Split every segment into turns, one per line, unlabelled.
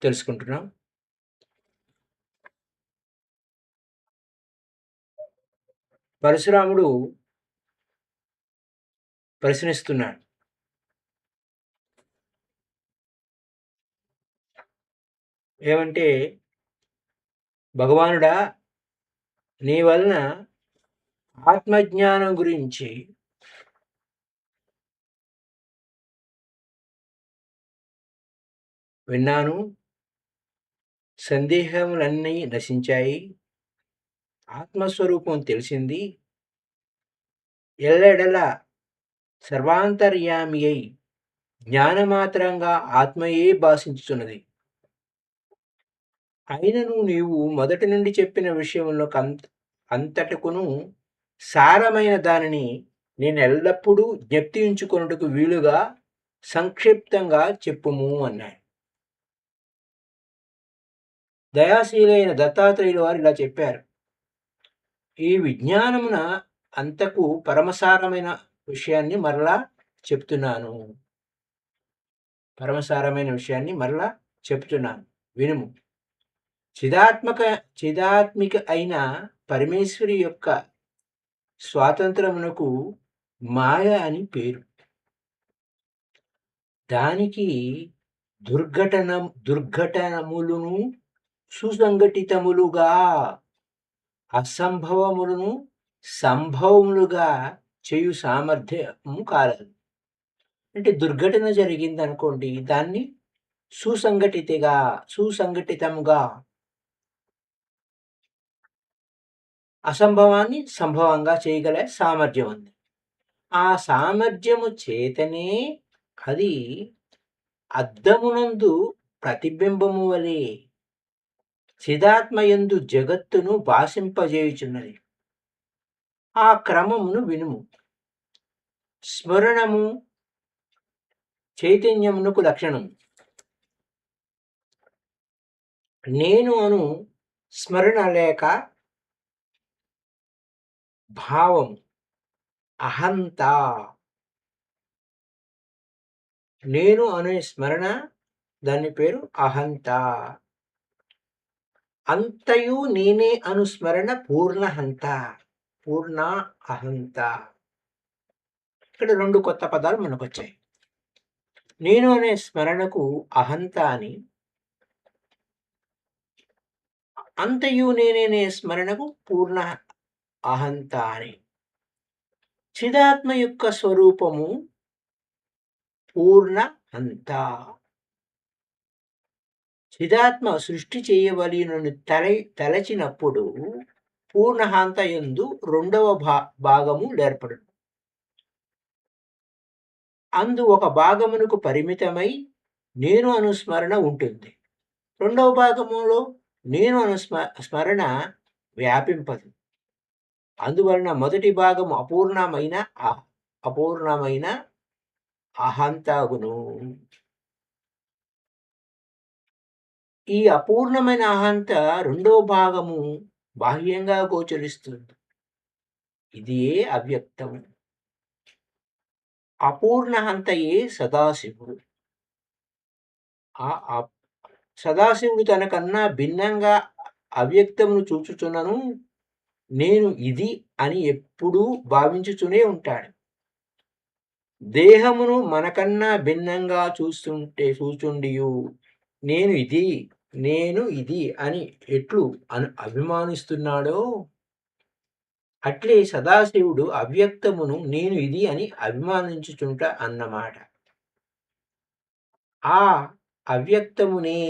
తెలుసుకుంటున్నాం. పరశురాముడు ప్రశ్నిస్తున్నాడు. ఏమంటే, భగవానుడా, నీ వలన ఆత్మజ్ఞానం గురించి విన్నాను. సందేహములన్నీ నశించాయి. ఆత్మస్వరూపం తెలిసింది. ఎల్లెడలా సర్వాంతర్యామి అయి జ్ఞానమాత్రంగా ఆత్మయే భాషించుచున్నది. అయినను నీవు మొదటి నుండి చెప్పిన విషయంలో అంతటకును సారమైన దానిని నేనెల్లప్పుడూ జ్ఞప్తించుకొనుటకు వీలుగా సంక్షిప్తంగా చెప్పుము అన్నాడు. దయాశీలైన దత్తాత్రేయుల వారు ఇలా చెప్పారు. ఈ విజ్ఞానమున అంతకు పరమసారమైన విషయాన్ని మరలా చెప్తున్నాను. పరమసారమైన విషయాన్ని మరలా చెప్తున్నాను, వినుము. చిదాత్మిక అయిన పరమేశ్వరి యొక్క స్వాతంత్రమునకు మాయ అని పేరు. దానికి దుర్ఘటనములను సుసంఘటితములుగా, అసంభవములను సంభవములుగా చేయు సామర్థ్యము కాలదు. అంటే దుర్ఘటన జరిగిందనుకోండి, దాన్ని సుసంఘటితముగా, అసంభవాన్ని సంభవంగా చేయగల సామర్థ్యం ఉంది. ఆ సామర్థ్యము చేతనే అది అద్దమునందు ప్రతిబింబము వలె చిదాత్మయందు జగత్తును భాషింపజేయుచున్నది. ఆ క్రమమును వినుము. స్మరణము చైతన్యమునకు లక్షణం. నేను అను స్మరణ లేక భావం అహంత. నేను అనే స్మరణ, దాని పేరు అహంత. అంతయు నేనే అను స్మరణ పూర్ణహంత, పూర్ణ అహంత. ఇక్కడ 2 కొత్త పదాలు మనకు వచ్చాయి. నేను అనే స్మరణకు అహంత అని, అంతయు నేనే స్మరణకు పూర్ణ అహంత అని. చిదాత్మ యొక్క స్వరూపము పూర్ణ హంత. చిదాత్మ సృష్టి చేయవలెనని తలచినప్పుడు పూర్ణహాంత యందు రెండవ భాగము ఏర్పడును. అందు ఒక భాగమునకు పరిమితమై నేను అనుస్మరణ ఉంటుంది. రెండవ భాగములో నేను అను స్మరణ వ్యాపింపదు. అందువలన మొదటి భాగము అపూర్ణమైన అహంతగును. ఈ అపూర్ణమైన అహంత రెండవ భాగము బాహ్యంగా గోచరిస్తుంది. ఇదియే అవ్యక్తం. అపూర్ణ హంతయే సదాశివుడు. సదాశివుడు తనకన్నా భిన్నంగా అవ్యక్తమును చూచుచున్నను నేను ఇది అని ఎప్పుడూ భావించుతూనే ఉంటాడు. దేహమును మనకన్నా భిన్నంగా చూచుండియు నేను ఇది అని ఎట్లు అభిమానిస్తున్నాడో, అట్లే సదాశివుడు అవ్యక్తమును నేను ఇది అని అభిమానించుచుంట అన్నమాట. ఆ అవ్యక్తమునే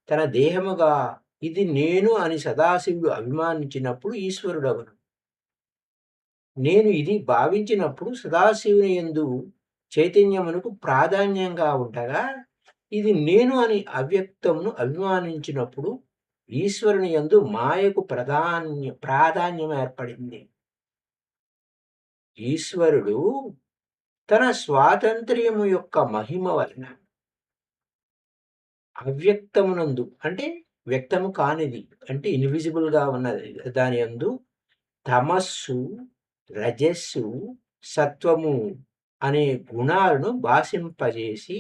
తన దేహముగా ఇది నేను అని సదాశివుడు అభిమానించినప్పుడు ఈశ్వరుడగును. నేను ఇది భావించినప్పుడు సదాశివుని యందు చైతన్యమునకు ప్రాధాన్యంగా ఉండగా, ఇది నేను అని అవ్యక్తమును అభిమానించినప్పుడు ఈశ్వరుని యందు మాయకు ప్రాధాన్యం ఏర్పడింది. ఈశ్వరుడు తన స్వాతంత్ర్యము యొక్క మహిమ వలన అవ్యక్తమునందు, అంటే వ్యక్తము కానిది, అంటే ఇన్విజిబుల్ గా ఉన్నది, దాని యందు తమస్సు, రజస్సు, సత్వము అనే గుణాలను భాషింపజేసి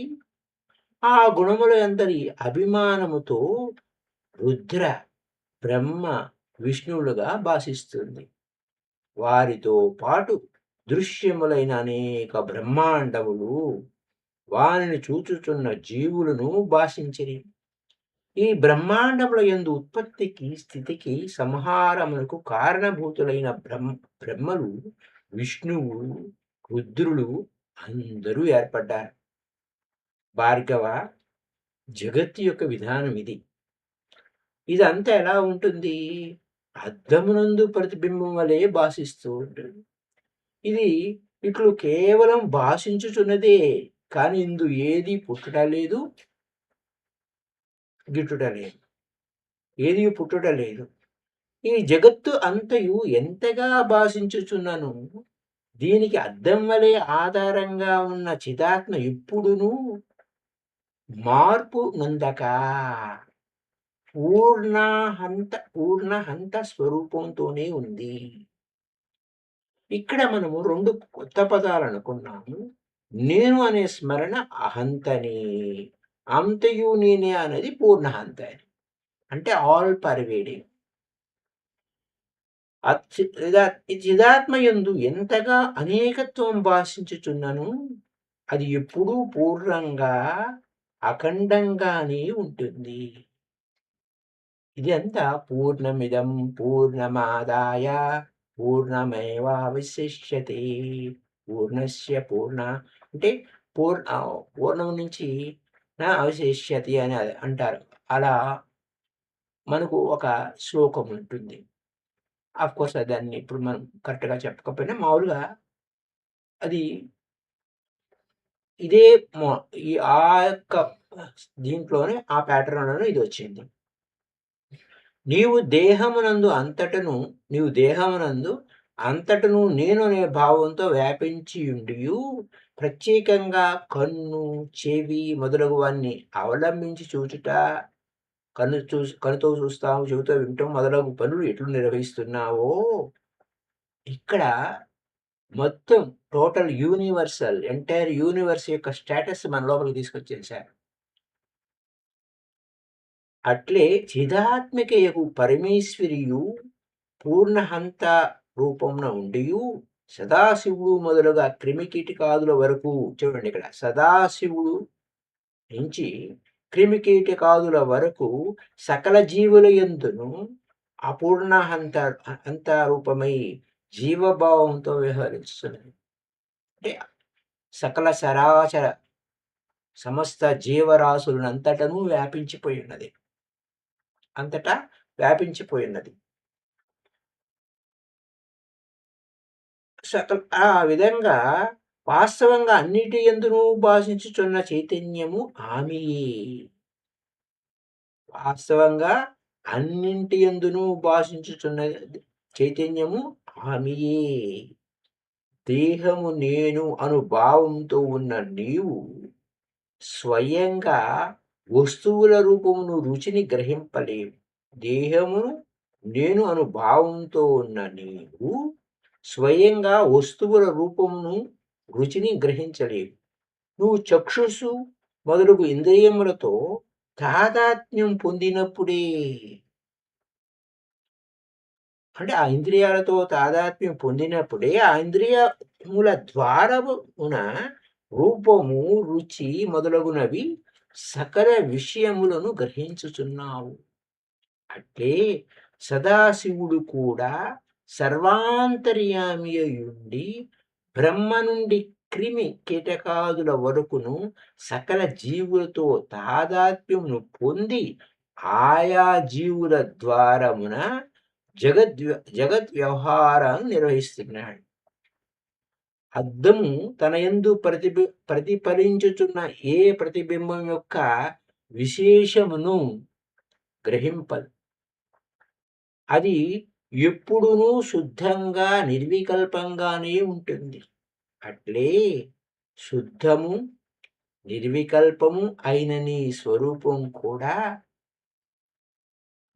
ఆ గుణముల యందలి అభిమానముతో రుద్ర, బ్రహ్మ, విష్ణువులుగా భాసిస్తుంది. వారితో పాటు దృశ్యములైన అనేక బ్రహ్మాండములు వానిని చూచుచున్న జీవులను భాషించిరి. ఈ బ్రహ్మాండముల యందు ఉత్పత్తికి, స్థితికి, సంహారమునకు కారణభూతులైన బ్రహ్మలు, విష్ణువు, రుద్రులు అందరూ ఏర్పడ్డారు. భార్గవ, జగత్తు యొక్క విధానం ఇది. ఇదంతా ఎలా ఉంటుంది? అద్దమునందు ప్రతిబింబం వలె భాసిస్తూ ఉంటుంది. ఇది ఇట్లు కేవలం భాషించుచున్నదే, కానీ ఇందు ఏది పుట్టుట లేదు, గిట్టుట లేదు. ఏది పుట్టుట లేదు. ఈ జగత్తు అంతయు ఎంతగా భాషించుచున్నను, దీనికి అద్దం వలె ఆధారంగా ఉన్న చిదాత్మ ఎప్పుడునూ మార్పు నొందక పూర్ణహంత స్వరూపంతోనే ఉంది. ఇక్కడ మనము 2 కొత్త పదాలు అనుకున్నాము. నేను అనే స్మరణ అహంతని, అంతయు నేనే అనేది పూర్ణహంత అని. అంటే ఆల్ పర్వేడింగ్. ఈ చిదాత్మయందు ఎంతగా అనేకత్వం భాషించుచున్నను, అది ఎప్పుడూ పూర్ణంగా, అఖండంగానే ఉంటుంది. ఇది అంతా పూర్ణమిదం పూర్ణమాదాయ పూర్ణమేవావశిష్యతే పూర్ణస్య పూర్ణ అంటే పూర్ణం నుంచి నా అవశిష్యతి అని అంటారు. అలా మనకు ఒక శ్లోకం ఉంటుంది. కోర్స్ దాన్ని ఇప్పుడు మనం కరెక్ట్‌గా చెప్పకపోయినా మామూలుగా అది ఇదే మొ ఈ ఆ యొక్క దీంట్లోనే ఆ ప్యాటర్న్‌లోనే ఇదొచ్చింది. నీవు దేహమునందు అంతటను నేను అనే భావంతో వ్యాపించియుండియు, ప్రత్యేకంగా కన్ను, చెవి మొదలగువన్నీ అవలంబించి చూచుట, కనుతో చూస్తాము, చెవితో వినటం మొదలగు పనులు ఎట్లు నిర్వహిస్తున్నావో, ఇక్కడ మొత్తం టోటల్ ఎంటైర్ యూనివర్స్ యొక్క స్టేటస్ మన లోపలికి తీసుకొచ్చేసారు. అట్లే చిదాత్మికయగు పరమేశ్వరియు పూర్ణహంత రూపమున ఉండియు, సదాశివుడు మొదలుగా క్రిమికీటకాదుల వరకు చూడండి, ఇక్కడ సదాశివుడు నుంచి క్రిమికీటకాదుల వరకు సకల జీవుల యందును అంత రూపమై జీవభావంతో వ్యవహరిస్తున్నది. అంటే సకల సరాచర సమస్త జీవరాశులనంతటను వ్యాపించిపోయి ఉన్నది. అంతటా వ్యాపించిపోయినది. ఆ విధంగా వాస్తవంగా అన్నిటి యందును భాషించుచున్న చైతన్యము ఆమెయే. వాస్తవంగా అన్నింటి యందును భాషించుచున్న చైతన్యము ఆమెయే. దేహము నేను అను భావంతో ఉన్న నీవు స్వయంగా వస్తువుల రూపమును రుచిని గ్రహింపలేవు. దేహమును నేను అను భావంతో ఉన్న నీవు స్వయంగా వస్తువుల రూపమును రుచిని గ్రహించలేవు. నువ్వు చక్షుసు మొదలగు ఇంద్రియములతో తాదాత్మ్యం పొందినప్పుడే, అంటే ఆ ఇంద్రియాలతో తాదాత్మ్యం పొందినప్పుడే ఆ ఇంద్రియముల ద్వారమున రూపము, రుచి మొదలగునవి సకల విషయములను గ్రహించుచున్నావు. అట్లే సదాశివుడు కూడా సర్వాంతర్యామి అయ్యుండి బ్రహ్మ నుండి క్రిమి కీటకాదుల వరకును సకల జీవులతో తాదాత్మ్యమును పొంది ఆయా జీవుల ద్వారమున జగత్ వ్యవహారాన్ని నిర్వహిస్తున్నాడు. అద్దము తన యందు ప్రతిఫలించుచున్న ఏ ప్రతిబింబం యొక్క విశేషమును గ్రహింపదు. అది ఎప్పుడునూ శుద్ధంగా నిర్వికల్పంగానే ఉంటుంది. అట్లే శుద్ధము నిర్వికల్పము అయిన నీ స్వరూపం కూడా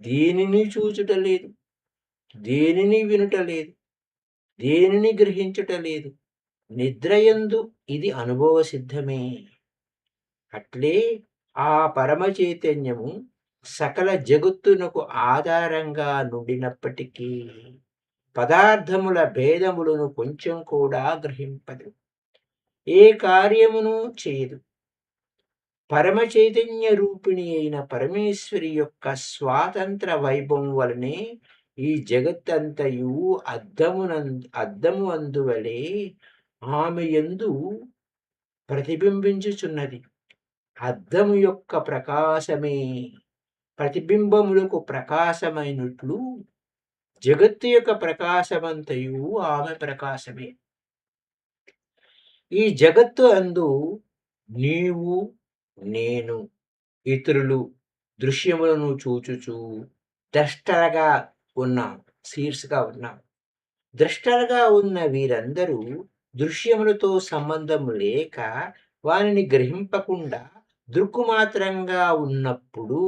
దేనిని చూచుట లేదు, దేనిని వినుట లేదు, దేనిని గ్రహించుట లేదు. నిద్రయందు ఇది అనుభవ సిద్ధమే. అట్లే ఆ పరమ చైతన్యము సకల జగత్తునకు ఆధారంగా నుండినప్పటికీ పదార్థముల భేదములను కొంచెం కూడా గ్రహింపదు. ఏ కార్యమును చేయదు. పరమ చైతన్య రూపిణి అయిన పరమేశ్వరి యొక్క స్వాతంత్ర వైభవం వలనే ఈ జగత్తంతయు అద్దము అందువలే ఆమె యందు ప్రతిబింబించుచున్నది. అద్దము యొక్క ప్రకాశమే ప్రతిబింబములకు ప్రకాశమైనట్లు జగత్తు యొక్క ప్రకాశమంతయు ఆమె ప్రకాశమే. ఈ జగత్తు అందు నీవు, నేను, ఇతరులు దృశ్యములను చూచుచు ద్రష్టలుగా ఉన్నాం. సీర్స్‌గా ఉన్నాం. ద్రష్టలుగా ఉన్న వీరందరూ దృశ్యములతో సంబంధం లేక వానిని గ్రహింపకుండా దృక్కుమాత్రంగా ఉన్నప్పుడు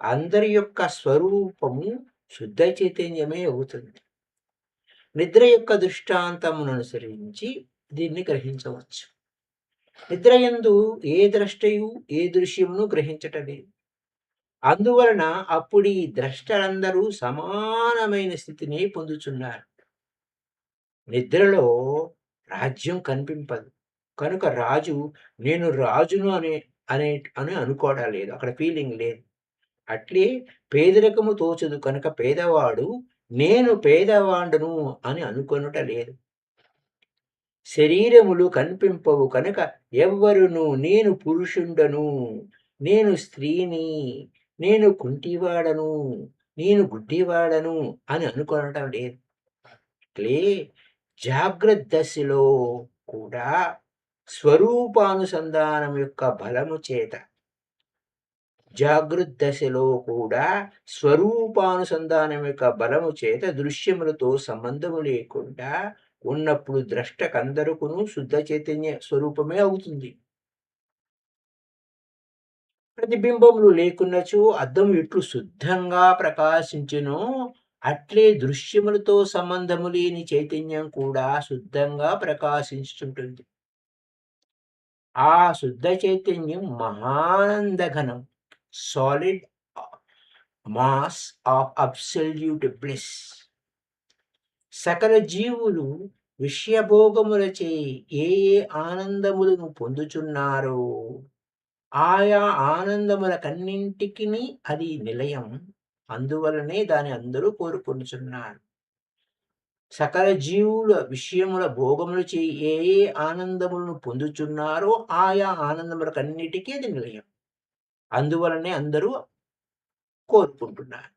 అందరి యొక్క స్వరూపము శుద్ధ చైతన్యమే అవుతుంది. నిద్ర యొక్క దృష్టాంతమును అనుసరించి దీన్ని గ్రహించవచ్చు. నిద్రయందు ఏ ద్రష్టయు ఏ దృశ్యమును గ్రహించటలేదు. అందువలన అప్పుడు ఈ ద్రష్టలందరూ సమానమైన స్థితిని పొందుచున్నారు. నిద్రలో రాజ్యం కనిపింపదు. కనుక రాజు నేను రాజును అని అనుకోవడం లేదు. అక్కడ ఫీలింగ్ లేదు. అట్లే పేదరికము తోచదు కనుక పేదవాడు నేను పేదవాండును అని అనుకొనుట లేదు. శరీరములు కనిపింపవు కనుక ఎవ్వరును నేను పురుషుండను, నేను స్త్రీని, నేను కుంటివాడను, నేను గుడ్డివాడను అని అనుకోవటం లేదు. అట్లే జాగ్రత్త దశలో కూడా స్వరూపానుసంధానం యొక్క బలము చేత జాగృత్ దశలో కూడా స్వరూపానుసంధానం యొక్క బలము చేత దృశ్యములతో సంబంధము లేకుండా ఉన్నప్పుడు ద్రష్టకందరుకును శుద్ధ చైతన్య స్వరూపమే అవుతుంది. ప్రతిబింబములు లేకున్నచో అద్దం ఎట్లు శుద్ధంగా ప్రకాశించునో అట్లే దృశ్యములతో సంబంధము లేని చైతన్యం కూడా శుద్ధంగా ప్రకాశించుంటుంది. ఆ శుద్ధ చైతన్యం మహానందఘనం, solid mass of absolute bliss. సకల జీవులు విషయభోగములచే ఏ ఏ ఆనందములను పొందుచున్నారో ఆయా ఆనందములకన్నింటికి అది నిలయం. అందువలనే దాని అందరూ కోరుకొనుచున్నారు. సకల జీవుల విషయముల భోగములు చేయి ఏ ఏ ఆనందములను పొందుచున్నారో ఆయా ఆనందములకన్నిటికీ అది నిలయం. అందువలనే అందరూ కోరుకుంటున్నారు.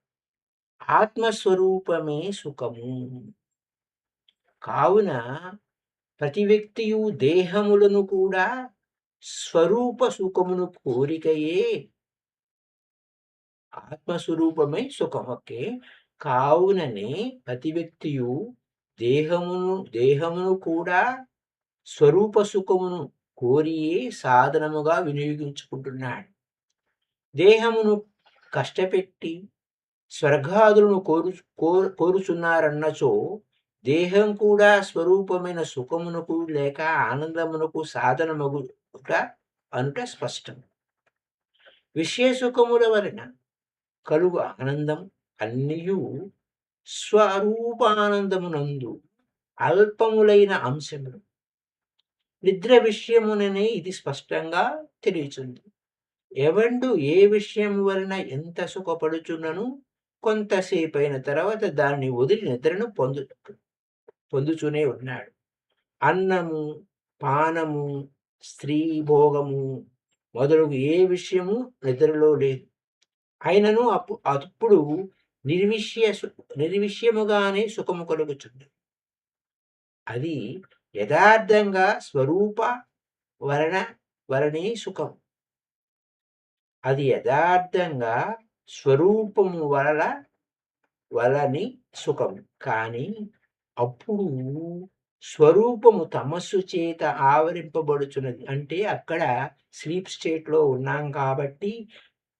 ఆత్మస్వరూపమే సుఖము. కావున ప్రతి వ్యక్తియు దేహములను కూడా స్వరూప సుఖమును కోరికయే ఆత్మస్వరూపమే సుఖమొకే. కావుననే ప్రతి వ్యక్తియు దేహమును కూడా స్వరూప సుఖమును కోరియే సాధనముగా వినియోగించుకుంటున్నాడు. దేహమును కష్టపెట్టి స్వర్గాదులను కోరుచున్నారన్నచో దేహం కూడా స్వరూపమైన సుఖమునకు లేక ఆనందమునకు సాధనమగుట అనుట స్పష్టం. విషయ సుఖముల వలన కలుగు ఆనందం అన్నియు స్వరూపానందమునందు అల్పములైన అంశములు. నిద్ర విషయముననే ఇది స్పష్టంగా తెలియచుంది. ఎవండు ఏ విషయం వలన ఎంత సుఖపడుచున్నను కొంతసేపు అయిన తర్వాత దాన్ని వదిలి నిద్రను పొందుతూనే ఉన్నాడు. అన్నము, పానము, స్త్రీ భోగము మొదలగు ఏ విషయము నిద్రలో లేదు. అయినను అప్పుడు నిర్విషయముగానే సుఖము కలుగుచుంది. అది యథార్థంగా స్వరూప వలనే సుఖం. అది యథార్థంగా స్వరూపము వలని సుఖం. కానీ అప్పుడు స్వరూపము తమస్సు చేత ఆవరింపబడుచున్నది. అంటే అక్కడ స్లీప్ స్టేట్లో ఉన్నాం కాబట్టి,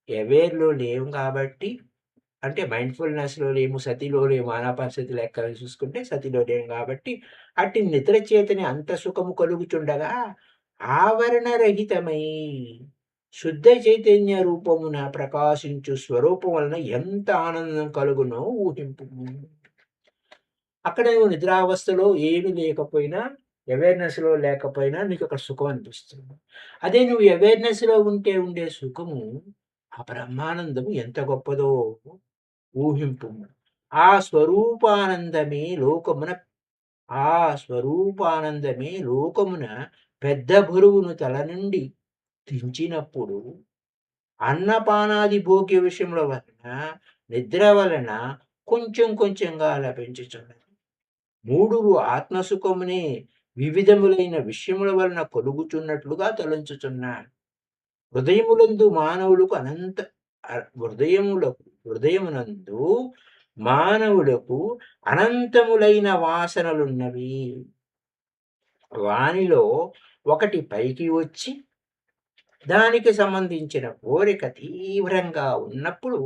అవేర్‌లో లేము కాబట్టి, అంటే మైండ్‌ఫుల్‌నెస్‌లో లేము, సతిలో లేము. ఆనాపానసతి లెక్కలు చూసుకుంటే సతిలో లేము కాబట్టి, అట్టి నిద్ర చేతనే అంత సుఖము కలుగుచుండగా ఆవరణరహితమై శుద్ధ చైతన్య రూపమున ప్రకాశించు స్వరూపం వలన ఎంత ఆనందం కలుగునో ఊహింపు. అక్కడ నువ్వు నిద్రావస్థలో ఏమి లేకపోయినా, అవేర్నెస్‌లో లేకపోయినా నీకు అక్కడ సుఖం అనిపిస్తుంది. అదే నువ్వు అవేర్నెస్‌లో ఉంటే ఉండే సుఖము, ఆ బ్రహ్మానందము ఎంత గొప్పదో ఊహింపుము. ఆ స్వరూపానందమే లోకమున ఆ స్వరూపానందమే లోకమున పెద్ద బరువును తల నుండి దించినప్పుడు, అన్నపానాది భోగ్య విషయముల వలన, నిద్ర వలన కొంచెం కొంచెంగా లభించుచున్నది. మూఢులు ఆత్మసుఖమునే వివిధములైన విషయముల వలన కలుగుచున్నట్లుగా తలంచుచున్నారు. హృదయములందు మానవులకు అనంత హృదయమునందు మానవులకు అనంతములైన వాసనలున్నవి. వానిలో ఒకటి పైకి వచ్చి దానికి సంబంధించిన కోరిక తీవ్రంగా ఉన్నప్పుడు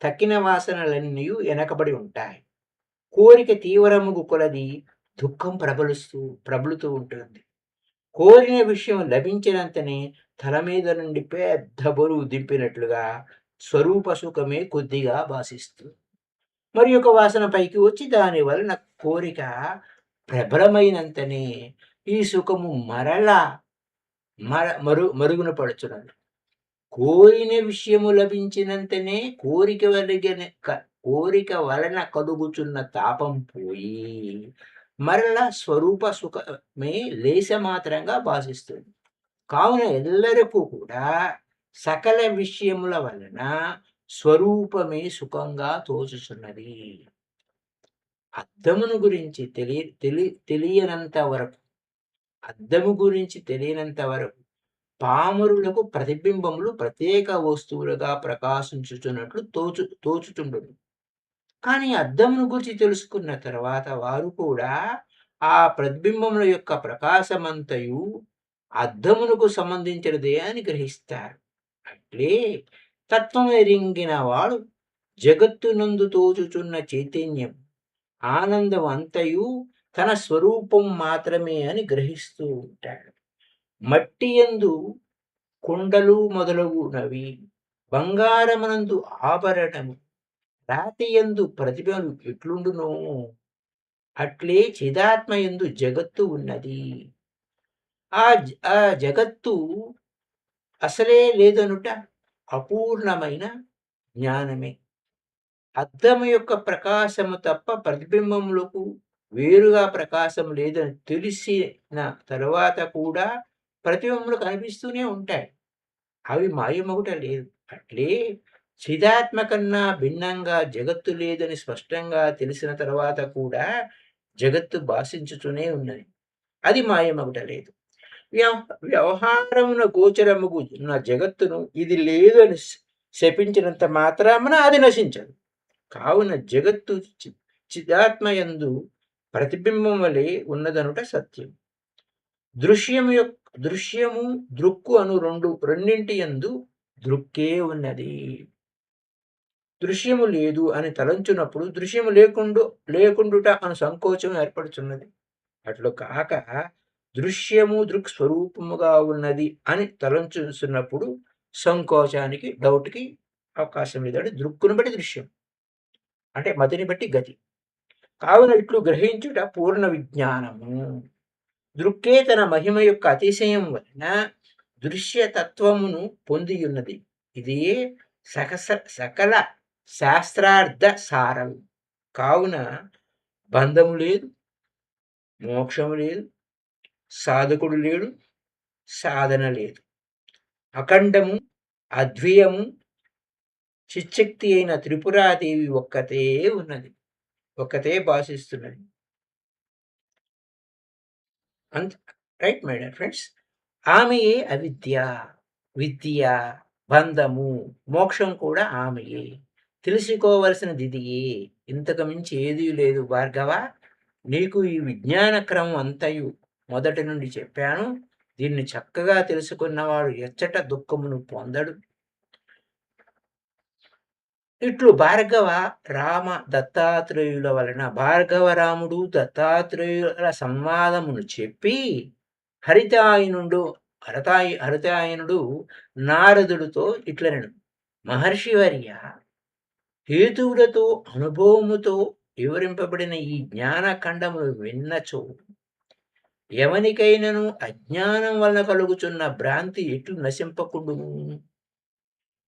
తక్కిన వాసనలన్నీ వెనకబడి ఉంటాయి. కోరిక తీవ్రముగు కొలది దుఃఖం ప్రబలుతూ ఉంటుంది. కోరిన విషయం లభించినంతనే తల మీద నుండి పెద్ద బరువు దింపినట్లుగా స్వరూప సుఖమే కొద్దిగా భాసిస్తుంది. మరి ఒక వాసన పైకి వచ్చి దాని వలన కోరిక ప్రబలమైనంతనే ఈ సుఖము మరలా మరుగున పడుచున్నది. కోరిన విషయము లభించినంతనే కోరిక వలన కలుగుచున్న తాపం పోయి మరలా స్వరూప సుఖమే లేశమాత్రంగా భాసిస్తుంది. కావున ఎల్లరకు కూడా సకల విషయముల వలన స్వరూపమే సుఖంగా తోచుచున్నది. అద్దమును గురించి తెలియనంత వరకు, అద్దము గురించి తెలియనంత వరకు పామరులకు ప్రతిబింబములు ప్రత్యేక వస్తువులుగా ప్రకాశించుచున్నట్లు తోచుచుండును. కానీ అద్దమును గురించి తెలుసుకున్న తర్వాత వారు కూడా ఆ ప్రతిబింబముల యొక్క ప్రకాశమంతయు అద్దమునకు సంబంధించినదే అని గ్రహిస్తారు. అట్లే తత్వం ఎరింగిన వాడు జగత్తునందు తోచుచున్న చైతన్యం, ఆనందం అంతయు తన స్వరూపం మాత్రమే అని గ్రహిస్తూ ఉంటాడు. మట్టి యందు కుండలు మొదలగునవి, బంగారమునందు ఆభరణము, రాతి యందు ప్రతిభలు ఎట్లుండునో అట్లే చిదాత్మయందు జగత్తు ఉన్నది. ఆ జగత్తు అసలే లేదనుట అపూర్ణమైన జ్ఞానమే. అద్దము యొక్క ప్రకాశము తప్ప ప్రతిబింబములకు వేరుగా ప్రకాశం లేదని తెలిసిన తరువాత కూడా ప్రతిబింబములు కనిపిస్తూనే ఉంటాయి. అవి మాయమగుట లేదు. అట్లే చిదాత్మ కన్నా భిన్నంగా జగత్తు లేదని స్పష్టంగా తెలిసిన తర్వాత కూడా జగత్తు భాషించుతూనే ఉన్నది. అది మాయమగుట లేదు. వ్యవహారమున గోచరముగున్న జగత్తును ఇది లేదు అని శపించినంత మాత్రమున అది నశించదు. కావున జగత్తు చిదాత్మయందు ప్రతిబింబం వలె ఉన్నదనుట సత్యం. దృశ్యము దృక్కు అను రెండింటి యందు దృక్కే ఉన్నది. దృశ్యము లేదు అని తలంచున్నప్పుడు దృశ్యము లేకుండుట అను సంకోచం ఏర్పడుచున్నది. అట్లు కాక దృశ్యము దృక్ స్వరూపముగా ఉన్నది అని తలంచుతున్నప్పుడు సంకోచానికి, డౌట్కి అవకాశం లేదంటే దృక్కును బట్టి దృశ్యం అంటే మతిని బట్టి గతి. కావున ఇట్లు గ్రహించుట పూర్ణ విజ్ఞానము. దృక్కే తన మహిమ యొక్క అతిశయం వలన దృశ్యతత్వమును పొందియున్నది. ఇది సకల శాస్త్రార్థ సారం. కావున బంధము లేదు, మోక్షము లేదు, సాధకుడు లేడు, సాధన లేదు. అఖండము, అద్వయము, చిచ్చక్తి అయిన త్రిపురాదేవి ఒక్కతే ఉన్నది, ఒక్కతే భాషిస్తున్నది. Right my dear friends. ఆమెయే అవిద్య, విద్య, బంధము, మోక్షం కూడా ఆమెయే. తెలుసుకోవలసినది ఇదియే, ఇంతకు మించి ఏదీ లేదు భార్గవ. నీకు ఈ విజ్ఞాన క్రమం అంతయు మొదటి నుండి చెప్పాను. దీన్ని చక్కగా తెలుసుకున్నవాడు ఎచ్చట దుఃఖమును పొందడు. ఇట్లు భార్గవ రామ దత్తాత్రేయుల వలన భార్గవ రాముడు దత్తాత్రేయుల సంవాదమును చెప్పి హరితాయునుడు హరితాయనుడు నారదుడితో ఇట్లనెను: మహర్షివర్య, హేతువులతో అనుభవముతో వివరింపబడిన ఈ జ్ఞానఖండములు విన్నచో ఎవనికైనను అజ్ఞానం వలన కలుగుచున్న భ్రాంతి ఎట్లు నశింపకుండును?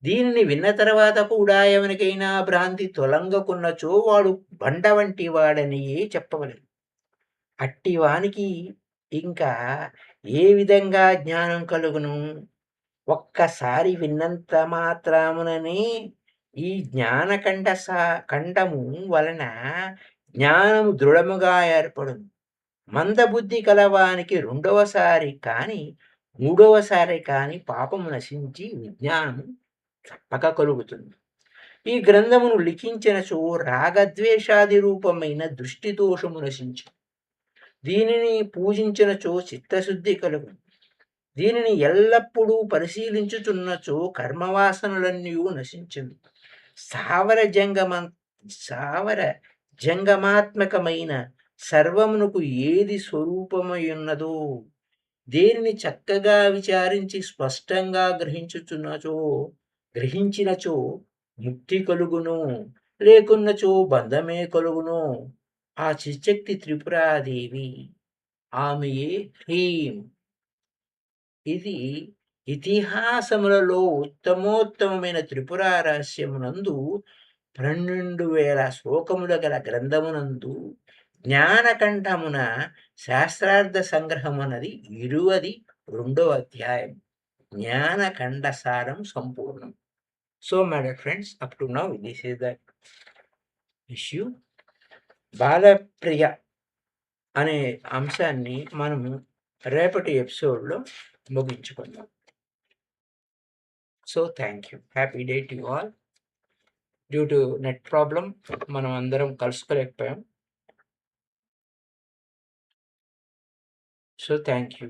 దీనిని విన్న తర్వాత కూడా ఎవనికైనా భ్రాంతి తొలంగకున్నచో వాడు బండ వంటి వాడనియే చెప్పవలెను. అట్టివానికి ఇంకా ఏ విధంగా జ్ఞానం కలుగును? ఒక్కసారి విన్నంత మాత్రముననే ఈ ఖండము వలన జ్ఞానము దృఢముగా ఏర్పడును. మందబుద్ధి కలవానికి రెండవసారి కాని మూడవసారి కాని పాపము నశించి విజ్ఞానము తప్పక కలుగుతుంది. ఈ గ్రంథమును లిఖించినచో రాగద్వేషాది రూపమైన దృష్టి దోషము నశించు. దీనిని పూజించినచో చిత్తశుద్ధి కలుగును. దీనిని ఎల్లప్పుడూ పరిశీలించుచున్నచో కర్మవాసనలన్నీ నశించును. సావర జంగమాత్మకమైన సర్వమునకు ఏది స్వరూపమైయున్నదో దేనిని చక్కగా విచారించి స్పష్టంగా గ్రహించినచో ముక్తి కలుగును, లేకున్నచో బంధమే కలుగును. ఆ చిచ్చక్తి త్రిపురాదేవి, ఆమెయే హ్రీం. ఇది ఇతిహాసములలో ఉత్తమోత్తమైన త్రిపుర రహస్యమునందు 12,000 శ్లోకముల గల గ్రంథమునందు జ్ఞానకంఠమున శాస్త్రార్థ సంగ్రహమన్నది 22వ అధ్యాయం. జ్ఞానఖండ సారం సంపూర్ణం. So my dear friends, up to now this is the issue. బాలప్రియ అనే అంశాన్ని మనము రేపటి ఎపిసోడ్లో ముగించుకుందాం. So thank you. Happy day to all. Due to net problem మనం అందరం కలుసుకోలేకపోయాం. So thank you.